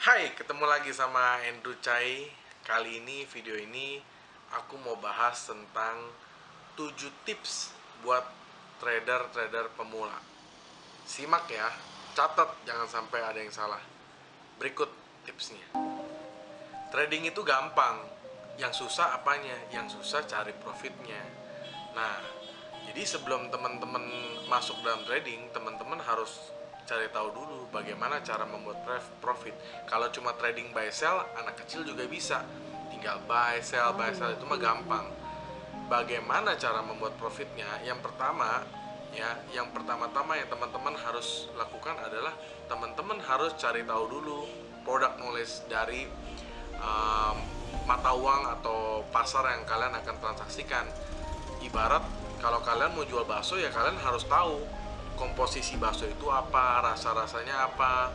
Hai, ketemu lagi sama Andrew Chai. Kali ini, video ini aku mau bahas tentang 7 tips buat trader-trader pemula. Simak ya, catat jangan sampai ada yang salah. Berikut tipsnya. Trading itu gampang. Yang susah apanya? Yang susah cari profitnya. Nah, jadi sebelum teman-teman masuk dalam trading, teman-teman harus cari tahu dulu bagaimana cara membuat profit. Kalau cuma trading buy sell, anak kecil juga bisa. Tinggal buy sell itu mah gampang. Bagaimana cara membuat profitnya? Yang pertama, yang pertama-tama yang teman-teman harus lakukan adalah teman-teman harus cari tahu dulu produk knowledge dari um, mata uang atau pasar yang kalian akan transaksikan. Ibarat kalau kalian mau jual bakso, ya kalian harus tahu komposisi bakso itu apa, rasa-rasanya apa,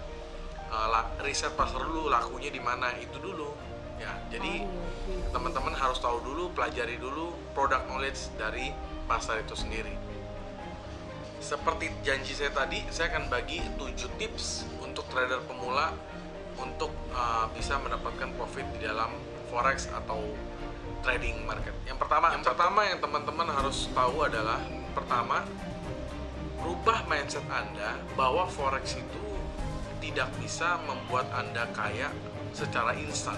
riset pasar dulu, lakunya di mana, itu dulu ya. Jadi teman-teman harus tahu dulu, pelajari dulu product knowledge dari pasar itu sendiri. Seperti janji saya tadi, saya akan bagi 7 tips untuk trader pemula untuk bisa mendapatkan profit di dalam forex atau trading market. Yang pertama yang teman-teman harus tahu adalah, pertama, rubah mindset Anda bahwa forex itu tidak bisa membuat Anda kaya secara instan.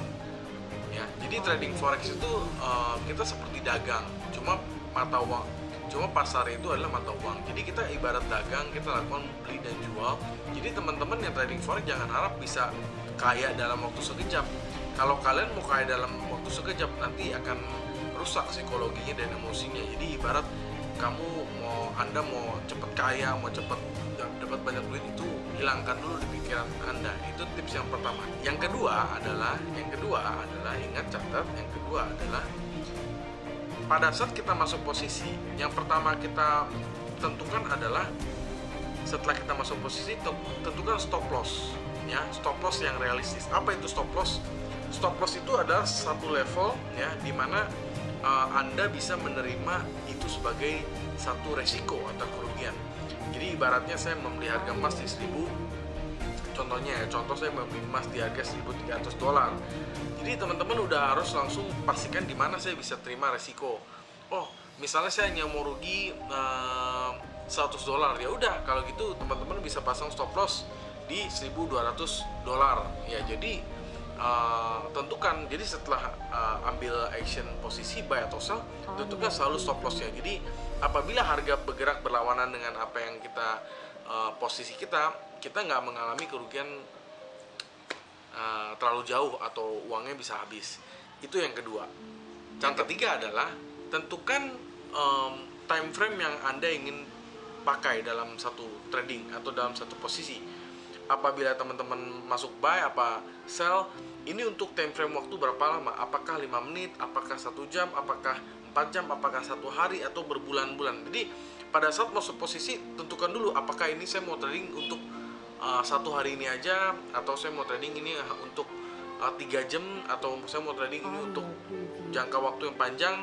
Ya, jadi trading forex itu kita seperti dagang, cuma mata uang, cuma pasar itu adalah mata uang. Jadi kita ibarat dagang, kita lakukan beli dan jual. Jadi teman-teman yang trading forex jangan harap bisa kaya dalam waktu sekejap. Kalau kalian mau kaya dalam waktu sekejap, nanti akan rusak psikologinya dan emosinya. Jadi ibarat Anda mau cepet kaya, mau cepet dapat banyak duit, itu hilangkan dulu di pikiran Anda. Itu tips yang pertama. Yang kedua adalah ingat, catat, yang kedua adalah pada saat kita masuk posisi, yang pertama kita tentukan adalah, setelah kita masuk posisi, tentukan stop loss ya, stop loss yang realistis. Apa itu stop loss? Stop loss itu adalah satu level ya, dimana Anda bisa menerima itu sebagai satu resiko atau kerugian. Jadi ibaratnya saya membeli harga emas di 1000, contoh saya membeli emas di harga $1.300. Jadi teman-teman udah harus langsung pastikan di mana saya bisa terima resiko. Oh, misalnya saya hanya mau rugi $100, ya udah kalau gitu teman-teman bisa pasang stop loss di $1.200 ya. Jadi tentukan, jadi setelah ambil action posisi buy atau sell, tentukan selalu stop lossnya. Jadi apabila harga bergerak berlawanan dengan apa yang kita posisi kita nggak mengalami kerugian terlalu jauh atau uangnya bisa habis. Itu yang kedua. Yang ketiga adalah tentukan time frame yang Anda ingin pakai dalam satu trading atau dalam satu posisi. Apabila teman-teman masuk buy apa sell, ini untuk time frame waktu berapa lama? Apakah 5 menit, apakah 1 jam, apakah 4 jam, apakah 1 hari, atau berbulan-bulan. Jadi pada saat masuk posisi, tentukan dulu apakah ini saya mau trading untuk 1 hari ini aja, atau saya mau trading ini untuk 3 jam, atau saya mau trading ini untuk jangka waktu yang panjang.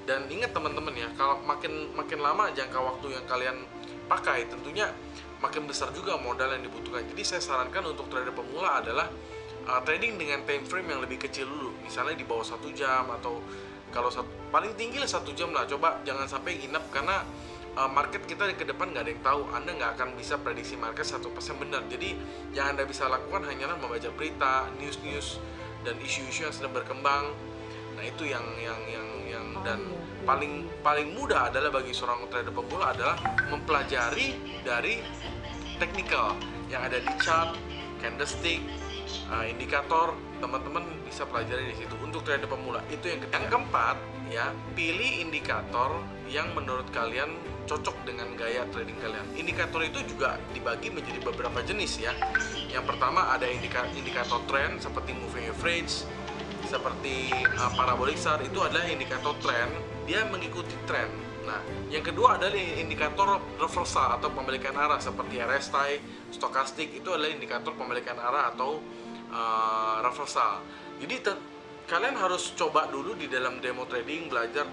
Dan ingat teman-teman ya, kalau makin lama jangka waktu yang kalian pakai, tentunya makin besar juga modal yang dibutuhkan. Jadi saya sarankan untuk trader pemula adalah trading dengan time frame yang lebih kecil dulu, misalnya di bawah 1 jam, atau kalau paling tinggi lah 1 jam lah. Coba jangan sampai nginep, karena market kita ke depan nggak ada yang tahu. Anda nggak akan bisa prediksi market 100% benar. Jadi yang Anda bisa lakukan hanyalah membaca berita, news dan isu-isu yang sedang berkembang. Nah itu yang dan paling mudah adalah bagi seorang trader pemula adalah mempelajari dari technical yang ada di chart, candlestick, indikator. Teman-teman bisa pelajari di situ untuk trader pemula. Itu yang ketiga. Yang keempat ya, pilih indikator yang menurut kalian cocok dengan gaya trading kalian. Indikator itu juga dibagi menjadi beberapa jenis ya. Yang pertama ada indikator trend seperti moving average, seperti parabolic chart. Itu adalah indikator trend, dia mengikuti tren. Nah, yang kedua adalah indikator reversal atau pembalikan arah seperti RSI, stokastik. Itu adalah indikator pembalikan arah atau reversal. Jadi kalian harus coba dulu di dalam demo trading, belajar.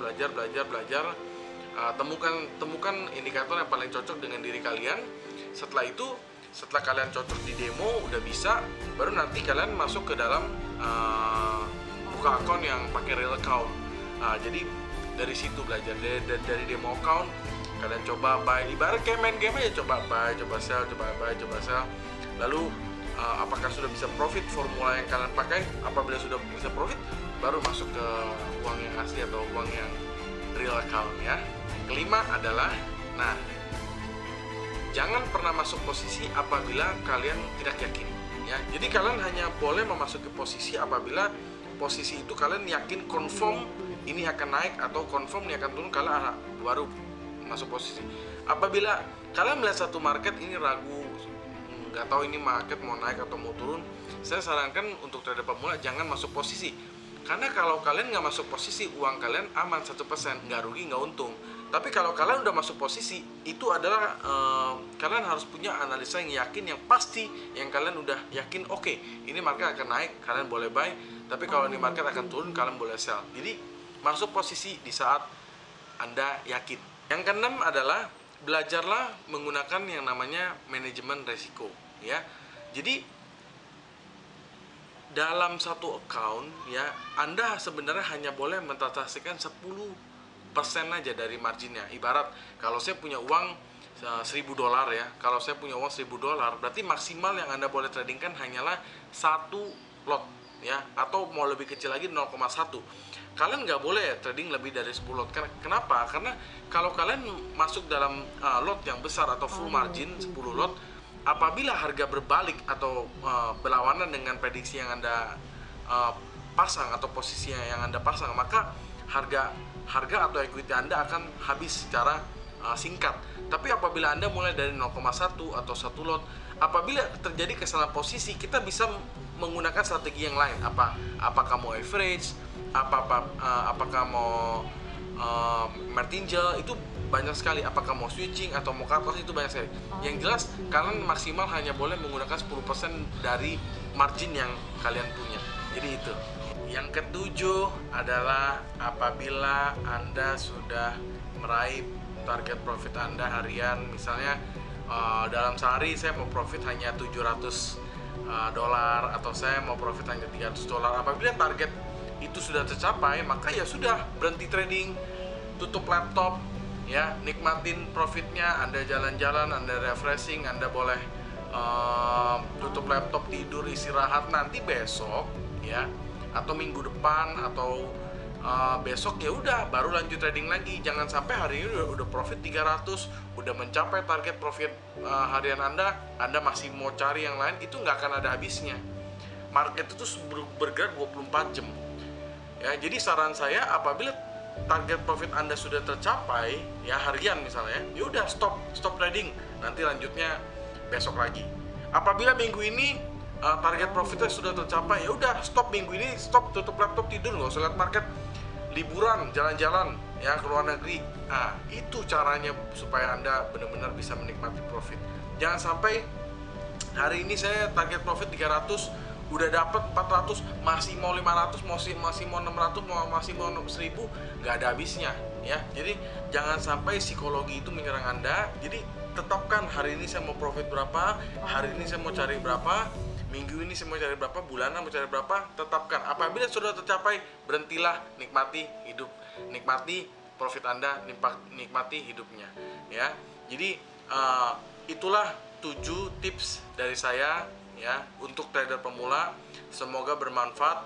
Temukan indikator yang paling cocok dengan diri kalian. Setelah itu Setelah kalian cocok di demo udah bisa, baru nanti kalian masuk ke dalam buka akun yang pakai real account. Jadi dari situ belajar dari demo account, kalian coba buy, ibarat kayak main game aja, coba buy, coba sell, coba buy, coba sell. Lalu apakah sudah bisa profit formula yang kalian pakai? Apabila sudah bisa profit, baru masuk ke uang yang asli atau uang yang real account ya. Kelima adalah, jangan pernah masuk posisi apabila kalian tidak yakin ya. Jadi kalian hanya boleh memasuki posisi apabila posisi itu kalian yakin confirm ini akan naik atau confirm ini akan turun, kalian baru masuk posisi. Apabila kalian melihat satu market ini ragu, nggak tahu ini market mau naik atau mau turun, saya sarankan untuk trader pemula jangan masuk posisi. Karena kalau kalian nggak masuk posisi, uang kalian aman 1%, nggak rugi nggak untung. Tapi kalau kalian udah masuk posisi, itu adalah kalian harus punya analisa yang yakin, yang pasti, yang kalian udah yakin, oke, ini market akan naik, kalian boleh buy. Tapi kalau ini market akan turun, kalian boleh sell. Jadi masuk posisi di saat Anda yakin. Yang keenam adalah belajarlah menggunakan yang namanya manajemen resiko ya. Jadi dalam satu account ya, Anda sebenarnya hanya boleh mentransaksikan 10% aja dari marginnya. Ibarat kalau saya punya uang $1.000 ya, kalau saya punya uang $1.000, berarti maksimal yang Anda boleh tradingkan hanyalah 1 lot ya, atau mau lebih kecil lagi 0,1. Kalian nggak boleh trading lebih dari 10 lot. Kenapa? Karena kalau kalian masuk dalam lot yang besar atau full margin 10 lot, apabila harga berbalik atau berlawanan dengan prediksi yang Anda pasang atau posisi yang Anda pasang, maka harga atau equity Anda akan habis secara singkat. Tapi apabila Anda mulai dari 0,1 atau 1 lot, apabila terjadi kesalahan posisi, kita bisa menggunakan strategi yang lain. Apakah mau average, apakah mau martingale, itu banyak sekali. Apakah mau switching atau mau cut loss, itu banyak sekali. Yang jelas kalian maksimal hanya boleh menggunakan 10% dari margin yang kalian punya. Jadi itu. Yang ketujuh adalah apabila Anda sudah meraih target profit Anda harian, misalnya dalam sehari saya mau profit hanya $700 atau saya mau profit hanya $300. Apabila target itu sudah tercapai, maka ya sudah, berhenti trading, tutup laptop ya, nikmatin profitnya. Anda jalan-jalan, Anda refreshing, Anda boleh tutup laptop, tidur, istirahat. Nanti besok ya, atau minggu depan atau besok ya udah baru lanjut trading lagi. Jangan sampai hari ini udah profit 300, udah mencapai target profit harian Anda masih mau cari yang lain, itu nggak akan ada habisnya. Market itu bergerak 24 jam ya. Jadi saran saya, apabila target profit Anda sudah tercapai ya harian misalnya, ya udah stop trading, nanti lanjutnya besok lagi. Apabila minggu ini target profitnya sudah tercapai, ya udah stop minggu ini, stop, tutup laptop, tidur, nggak usah lihat market, liburan, jalan-jalan ya ke luar negeri. Itu caranya supaya Anda benar-benar bisa menikmati profit. Jangan sampai hari ini saya target profit 300, udah dapat 400, masih mau 500, masih mau 600, masih mau 1000, nggak ada habisnya ya. Jadi jangan sampai psikologi itu menyerang Anda. Jadi tetapkan, hari ini saya mau profit berapa, hari ini saya mau cari berapa, minggu ini saya mau cari berapa, bulanan mau cari berapa. Tetapkan. Apabila sudah tercapai, berhentilah, nikmati hidup, nikmati profit Anda, nikmati hidupnya ya. Jadi itulah 7 tips dari saya ya untuk trader pemula. Semoga bermanfaat.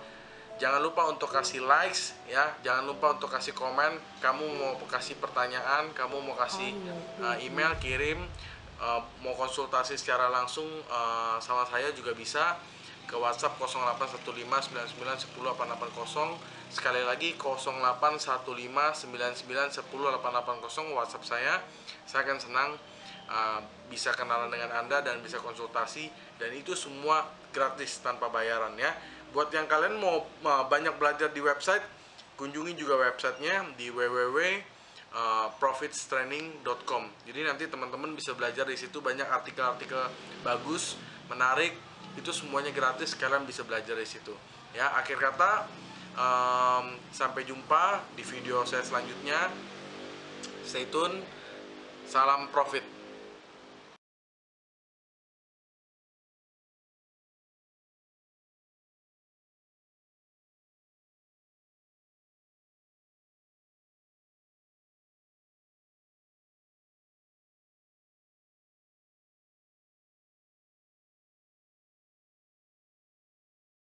Jangan lupa untuk kasih likes ya, jangan lupa untuk kasih komen. Kamu mau kasih pertanyaan, kamu mau kasih email, kirim, mau konsultasi secara langsung sama saya juga bisa ke WhatsApp 081599108880. Sekali lagi 081599108880 WhatsApp saya. Saya akan senang bisa kenalan dengan Anda dan bisa konsultasi, dan itu semua gratis tanpa bayaran ya. Buat yang kalian mau banyak belajar di website, kunjungi juga websitenya di www.profitstraining.com. Jadi nanti teman-teman bisa belajar di situ, banyak artikel-artikel bagus, menarik, itu semuanya gratis, kalian bisa belajar di situ ya. Akhir kata, sampai jumpa di video saya selanjutnya. Stay tune. Salam profit.